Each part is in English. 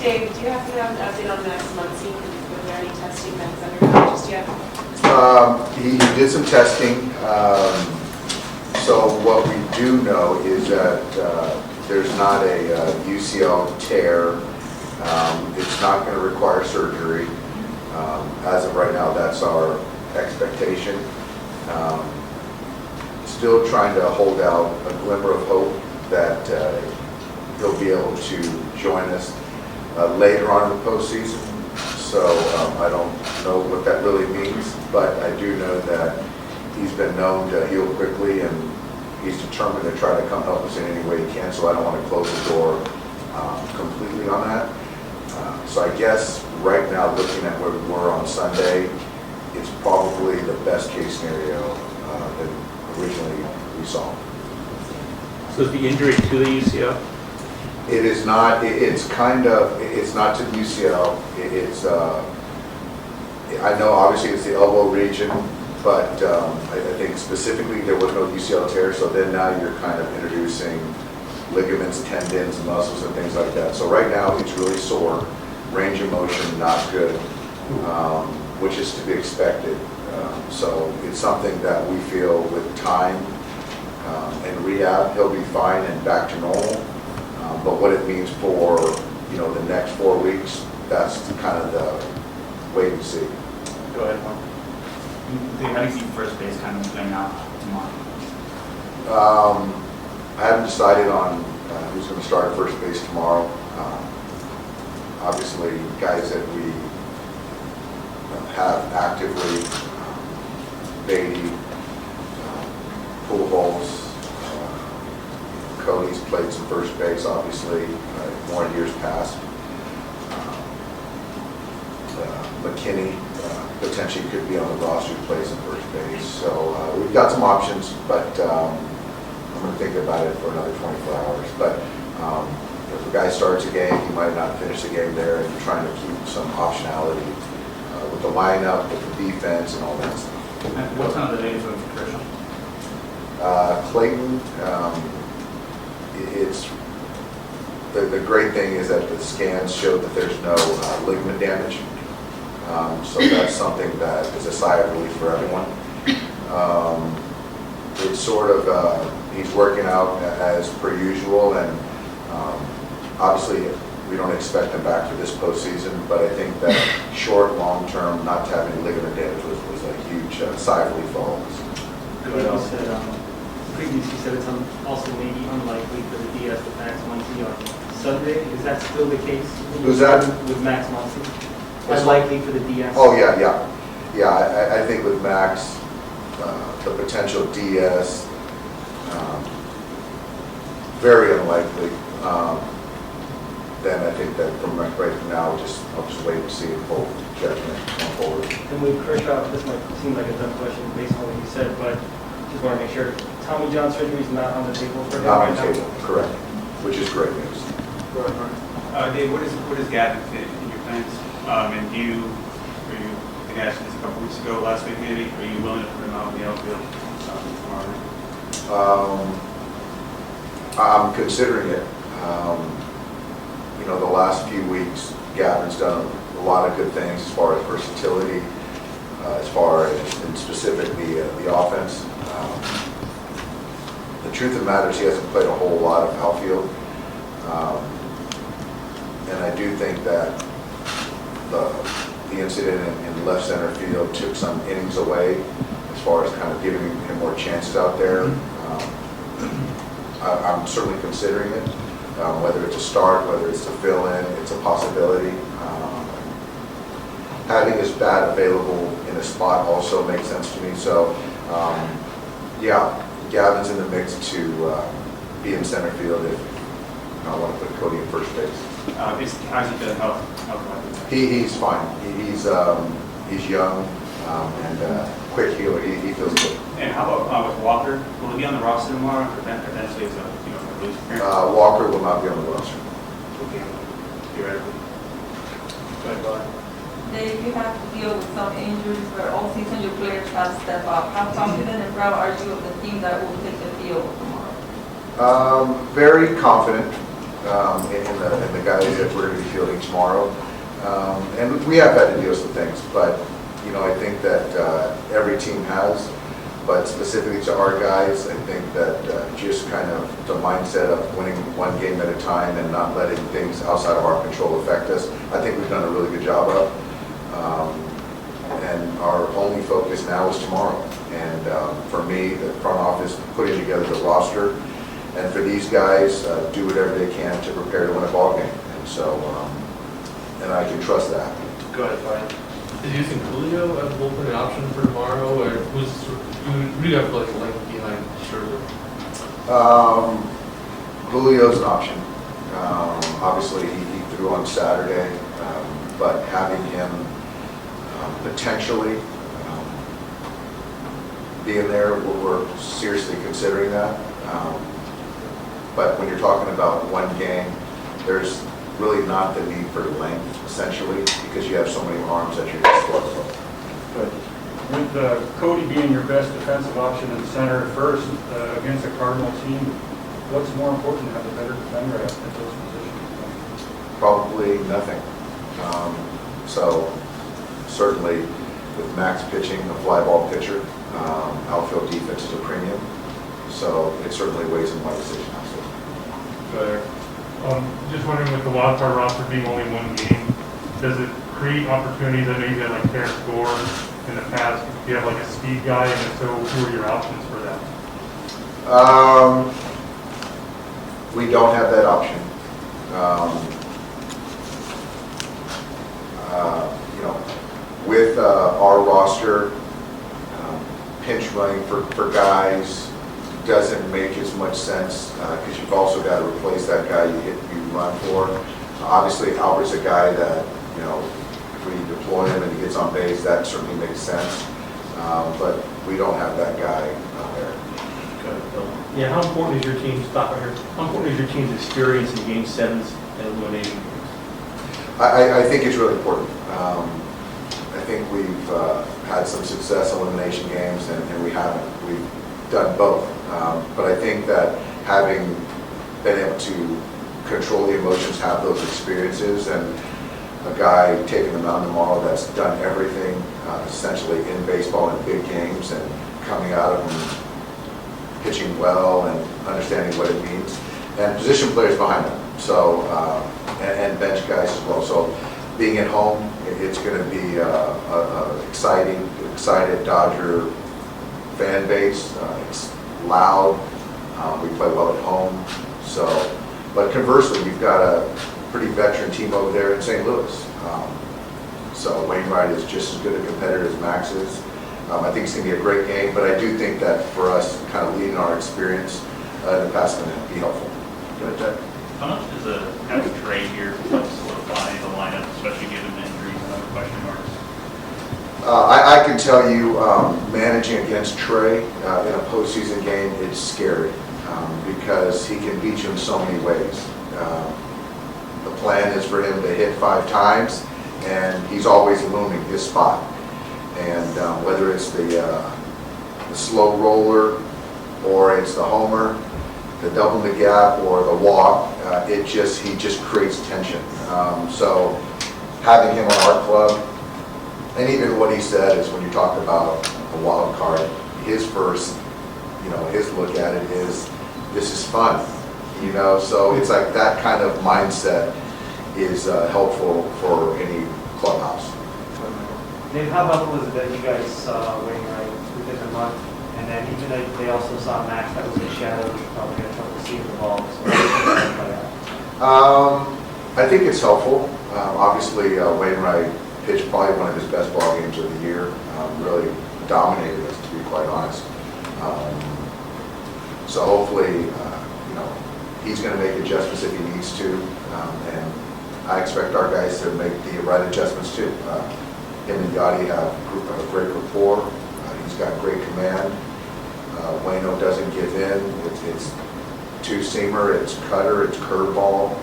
Dave, do you happen to have an update on Max Muncy? Was there any testing that's undergone just yet? He did some testing. So what we do know is that there's not a UCL tear. It's not going to require surgery. As of right now, that's our expectation. Still trying to hold out a glimmer of hope that he'll be able to join us later on in the postseason. So I don't know what that really means, but I do know that he's been known to heal quickly, and he's determined to try to come help us in any way he can. So I don't want to close the door completely on that. So I guess right now, looking at where we were on Sunday, it's probably the best case scenario that originally we saw. So is the injury to the UCL? It is not. It's not to the UCL. It's. I know obviously it's the elbow region, but I think specifically there was no UCL tear. So then now you're kind of introducing ligaments, tendons, muscles, and things like that. So right now it's really sore. Range of motion not good, which is to be expected. So it's something that we feel with time and rehab, he'll be fine and back to normal. But what it means for the next 4 weeks, that's kind of the wait and see. Go ahead, Mark. How do you see first base kind of playing out tomorrow? I haven't decided on who's going to start at first base tomorrow. Obviously, guys that we have actively, Beatty, Pujols, Cody's played some first base, obviously, more in years past. McKinney potentially could be on the roster who plays in first base. So we've got some options, but I'm going to think about it for another 24 hours. But if a guy starts a game, he might not finish the game there, and you're trying to keep some optionality with the lineup, with the defense, and all that stuff. And what's kind of the latest with Kershaw? Clayton, it's the great thing is that the scans show that there's no ligament damage. So that's something that is a sigh of relief for everyone. It's sort of, he's working out as per usual, and obviously we don't expect him back for this postseason, but I think that short, long term, not to have any ligament damage was a huge sigh of relief for all of us. Previously you said it's also maybe unlikely for the DS with Max Muncy on Sunday. Is that still the case? Who's that? With Max Muncy? Unlikely for the DS? Oh, yeah. I think with Max, the potential DS, very unlikely. Then I think that from right from now, I'll just wait and see a full judgment going forward. And with Kershaw, this might seem like a dumb question based on what you said, but just want to make sure Tommy John surgery is not on the table for him Not right on the now? table, correct, which is great news. Go ahead, Mark. Dave, what does Gavin fit in your plans? And I think I asked this a couple weeks ago, last week maybe, are you willing to put him out in the outfield tomorrow? I'm considering it. The last few weeks, Gavin's done a lot of good things as far as versatility, as far as, and specifically the offense. The truth of the matter is he hasn't played a whole lot of outfield. And I do think that the incident in left center field took some innings away as far as kind of giving him more chances out there. I'm certainly considering it. Whether it's a start, whether it's to fill in, it's a possibility. Having his bat available in a spot also makes sense to me. So, yeah, Gavin's in the mix to be in center field if I want to put Cody in first base. How's he feeling health-wise? He's fine. He's young and quick healer. He feels good. And how about with Walker? Will he be on the roster tomorrow? Eventually, it's a release appearance? Walker will not be on the roster. Okay. Theoretically. Go ahead, Bob. Dave, you have to deal with some injuries where all season your players have to step up. How confident and proud are you of the team that will take the field tomorrow? Very confident. in the guys that we're going to be fielding tomorrow. And we have had to deal with some things, but, you know, I think that every team has. But specifically to our guys, I think that just kind of the mindset of winning one game at a time and not letting things outside of our control affect us, I think we've done a really good job of. And our only focus now is tomorrow. And for me, the front office putting together the roster, and for these guys, do whatever they can to prepare to win a ball game. And so, and I can trust that. Go ahead, Brian. Is using Julio as a bullpen an option for tomorrow, or we have like a length behind Scherzer? Julio's an option. Obviously, he threw on Saturday, but having him potentially being there, we're seriously considering that. But when you're talking about one game, there's really not the need for length, essentially, because you have so many arms at your disposal. But with Cody being your best defensive option in center at first against a Cardinal team, what's more important to have a better defender at those positions? Probably nothing. So certainly with Max pitching, a fly ball pitcher, outfield defense is a premium. So it certainly weighs in my decision. Better. Just wondering, with the wild card roster being only one game, does it create opportunities? I know you had like Terrence Gore in the past. Do you have like a speed guy, and if so, who are your options for that? We don't have that option. You know, with our roster, pinch running for guys doesn't make as much sense because you've also got to replace that guy you run for. Obviously, Albert's a guy that, you know, if we deploy him and he gets on base, that certainly makes sense. But we don't have that guy there. Yeah, how important is your team's how important is your team's experience in Game 7s and eliminating? I think it's really important. I think we've had some success in elimination games, and we haven't. We've done both. But I think that having been able to control the emotions, have those experiences, and a guy taking the mound tomorrow that's done everything essentially in baseball in big games and coming out of them pitching well and understanding what it means, and position players behind them. So and bench guys as well. So being at home, it's going to be excited Dodger fan base. It's loud. We play well at home. So, but conversely, we've got a pretty veteran team over there in St. Louis. So Wainwright is just as good a competitor as Max is. I think it's going to be a great game, but I do think that for us, kind of leading our experience in the past, going to be helpful. How much does having Trey here help solidify the lineup, especially given injuries and other question marks? I can tell you, managing against Trey in a postseason game, it's scary because he can beat you in so many ways. The plan is for him to hit 5 times, and he's always looming his spot. And whether it's the slow roller, or it's the homer, the double the gap, or the walk, he just creates tension. So having him on our club, and even what he said is when you talk about a wild card, his first, his look at it is, this is fun, so it's like that kind of mindset is helpful for any clubhouse. Dave, how helpful is it that you guys saw Wainwright within a month, and then even though they also saw Max that was in shadow, you're probably going to trouble seeing the ball. I think it's helpful. Obviously, Wainwright pitched probably one of his best ball games of the year. Really dominated us, to be quite honest. So hopefully, he's going to make adjustments if he needs to, and I expect our guys to make the right adjustments too. Him and Yachty have a great rapport. He's got great command. Waino doesn't give in. It's two-seamer, it's cutter, it's curveball.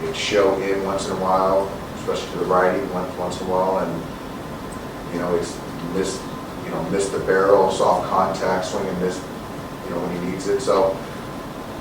It's show in once in a while, especially to the righty once in a while, and it's miss the barrel, soft contact, swing and miss, when he needs it. So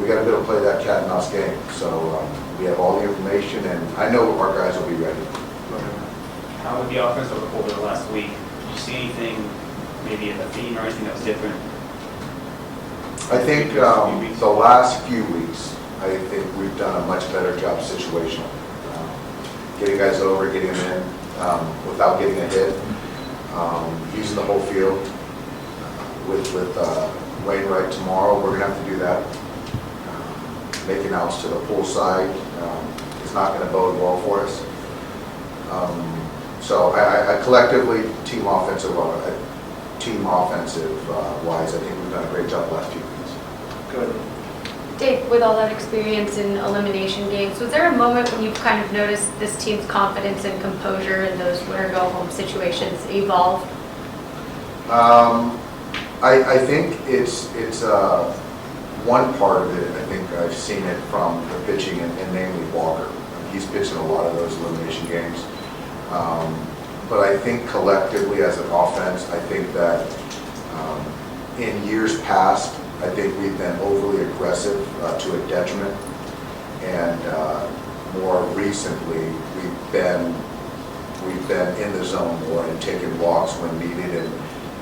we got to be able to play that cat and mouse game. So We have all the information, and I know our guys will be ready. How would the offense look over the last week? Did you see anything, maybe in the theme or anything that was different? I think the last few weeks, I think we've done a much better job situational. Getting guys over, getting them in without getting a hit, using the whole field. With Wainwright tomorrow, we're going to have to do that. Making outs to the pull side is not going to bode well for us. So I collectively, team offensive wise, I think we've done a great job the last few weeks. Good. Dave, with all that experience in elimination games, was there a moment when you've kind of noticed this team's confidence and composure in those winner-go-home situations evolve? I think it's one part of it. I think I've seen it from the pitching, and namely Walker. He's pitched in a lot of those elimination games. But I think collectively as an offense, I think that in years past, I think we've been overly aggressive to a detriment. And more recently, we've been in the zone more and taking walks when needed and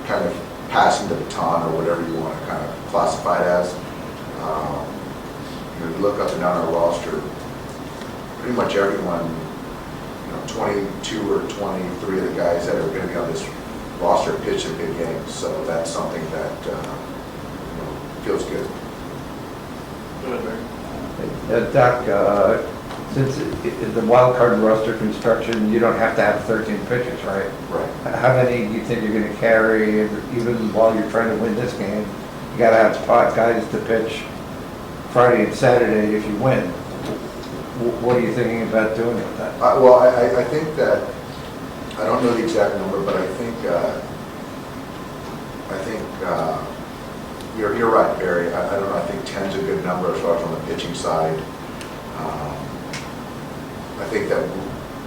kind of passing the baton or whatever you want to kind of classify it as. You look up and down our roster, pretty much everyone, 22 or 23 of the guys that are going to be on this roster pitch in big games. So that's something that feels good. Doc, since the wild card roster construction, you don't have to have 13 pitchers, right? Right. How many do you think you're going to carry, even while you're trying to win this game? You got to have 5 guys to pitch Friday and Saturday if you win. What are you thinking about doing with that? Well, I think that, I don't know the exact number, but I think you're right, Barry. I don't know, I think 10's a good number as far as on the pitching side. I think that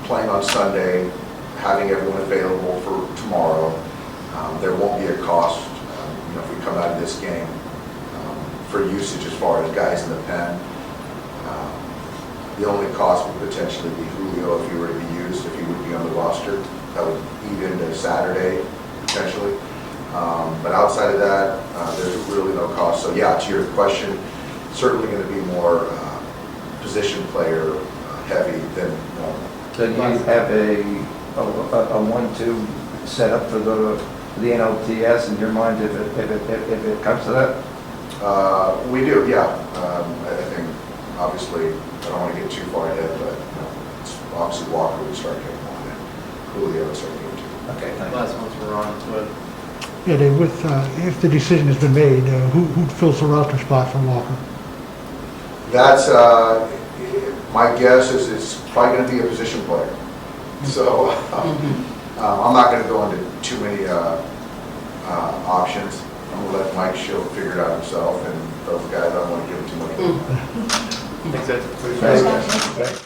playing on Sunday, having everyone available for tomorrow, there won't be a cost, if we come out of this game for usage as far as guys in the pen. The only cost would potentially be Julio if he were to be used, if he would be on the roster. That would eat into Saturday, potentially. But outside of that, there's really no cost. So yeah, to your question, certainly going to be more position player heavy than normal. So do you have a 1-2 set up for the NLTS in your mind if it comes to that? We do, yeah. I think, obviously, I don't want to get too far ahead, but it's obviously Walker would start getting 1 and Julio would start getting 2. Okay, thank you. Last one's for Ron. Yeah, Dave, if the decision has been made, who fills the roster spot for Walker? That's, my guess is it's probably going to be a position player. So I'm not going to go into too many options. I'm going to let Mike Schill figure it out himself, and those guys, I don't want to give him too much. Thanks, Ed. Thanks.